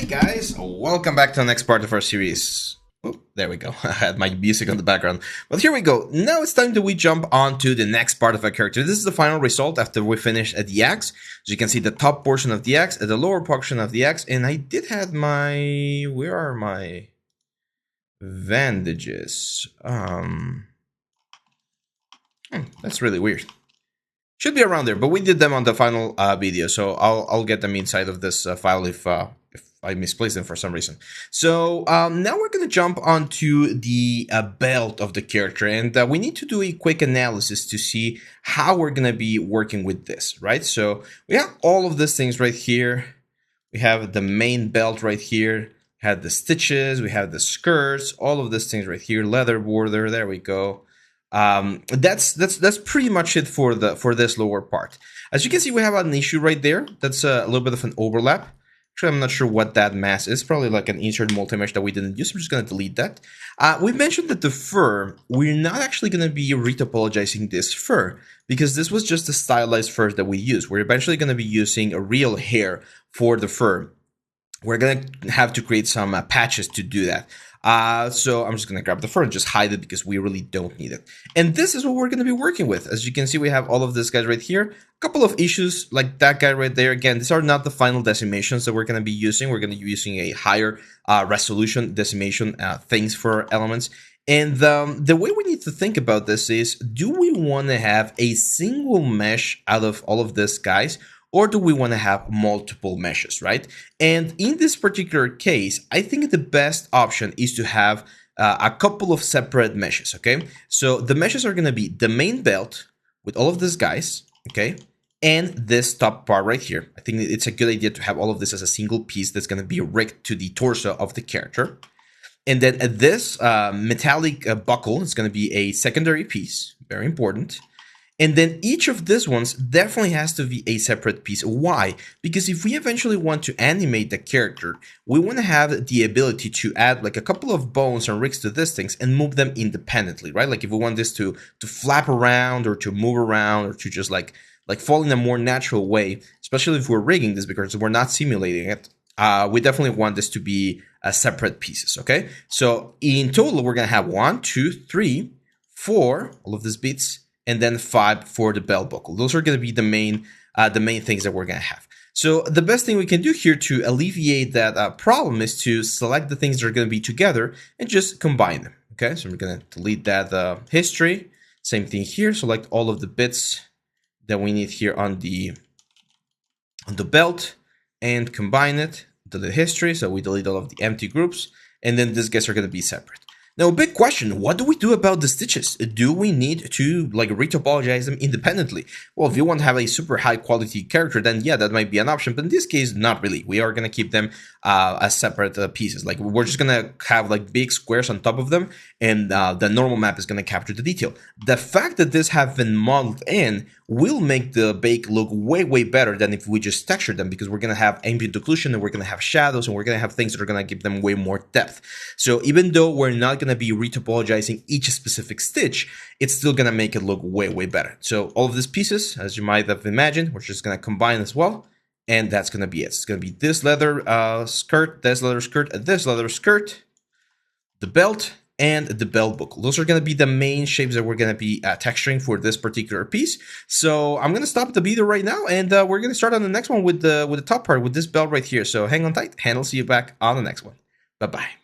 Hey guys, welcome back to the next part of our series. Oh, there we go. I had my music on the background. But here we go. Now it's time that we jump on to the next part of our character. This is the final result after we finish at the axe. As you can see, the top portion of the axe, the lower portion of the axe, and I did have my... Where are my bandages? That's really weird. Should be around there, but we did them on the final video, so I'll get them inside of this file if I misplaced them for some reason. So now we're going to jump onto the belt of the character, and we need to do a quick analysis to see how we're going to be working with this, right? So we have all of these things right here. We have the main belt right here. We have the stitches. We have the skirts. All of these things right here. Leather border. There we go. That's pretty much it for this lower part. As you can see, we have an issue right there. That's a little bit of an overlap. Actually, I'm not sure what that mask is. Probably like an insert multi-mesh that we didn't use. I'm just going to delete that. We mentioned that the fur, we're not actually going to be retopologizing this fur because this was just a stylized fur that we use. We're eventually going to be using a real hair for the fur. We're going to have to create some patches to do that. So I'm just going to grab the fur and just hide it because we really don't need it. And this is what we're going to be working with. As you can see, we have all of these guys right here. A couple of issues like that guy right there. Again, these are not the final decimations that we're going to be using. We're going to be using a higher resolution decimation things for elements. And the way we need to think about this is, do we want to have a single mesh out of all of these guys? Or do we want to have multiple meshes, right? And in this particular case, I think the best option is to have a couple of separate meshes, okay? So the meshes are going to be the main belt with all of these guys, okay? And this top part right here. I think it's a good idea to have all of this as a single piece that's going to be rigged to the torso of the character. And then this metallic buckle is going to be a secondary piece, very important. And then each of these ones definitely has to be a separate piece. Why? Because if we eventually want to animate the character, we want to have the ability to add like a couple of bones and rigs to these things and move them independently, right? Like if we want this to flap around or to move around or to just like fall in a more natural way, especially if we're rigging this because we're not simulating it, we definitely want this to be separate pieces, okay? So in total, we're going to have 1, 2, 3, 4, all of these bits, and then 5 for the belt buckle. Those are going to be the main things that we're going to have. So the best thing we can do here to alleviate that problem is to select the things that are going to be together and just combine them. Okay, so we're going to delete that history. Same thing here. Select all of the bits that we need here on the belt and combine it. Delete history. So we delete all of the empty groups, and then these guys are going to be separate. Now, a big question, what do we do about the stitches? Do we need to like retopologize them independently? Well, if you want to have a super high quality character, then yeah, that might be an option. But in this case, not really. We are going to keep them as separate pieces. Like we're just going to have like big squares on top of them, and the normal map is going to capture the detail. The fact that this have been modeled in will make the bake look way, way better than if we just texture them, because we're going to have ambient occlusion and we're going to have shadows and we're going to have things that are going to give them way more depth. So even though we're not going to be retopologizing each specific stitch, it's still going to make it look way, way better. So all of these pieces, as you might have imagined, we're just going to combine as well. And that's going to be it. It's going to be this leather skirt, this leather skirt, this leather skirt, the belt, and the belt buckle. Those are going to be the main shapes that we're going to be texturing for this particular piece. So I'm going to stop the video right now, and we're going to start on the next one with the top part, with this belt right here. So hang on tight, and I'll see you back on the next one. Bye-bye.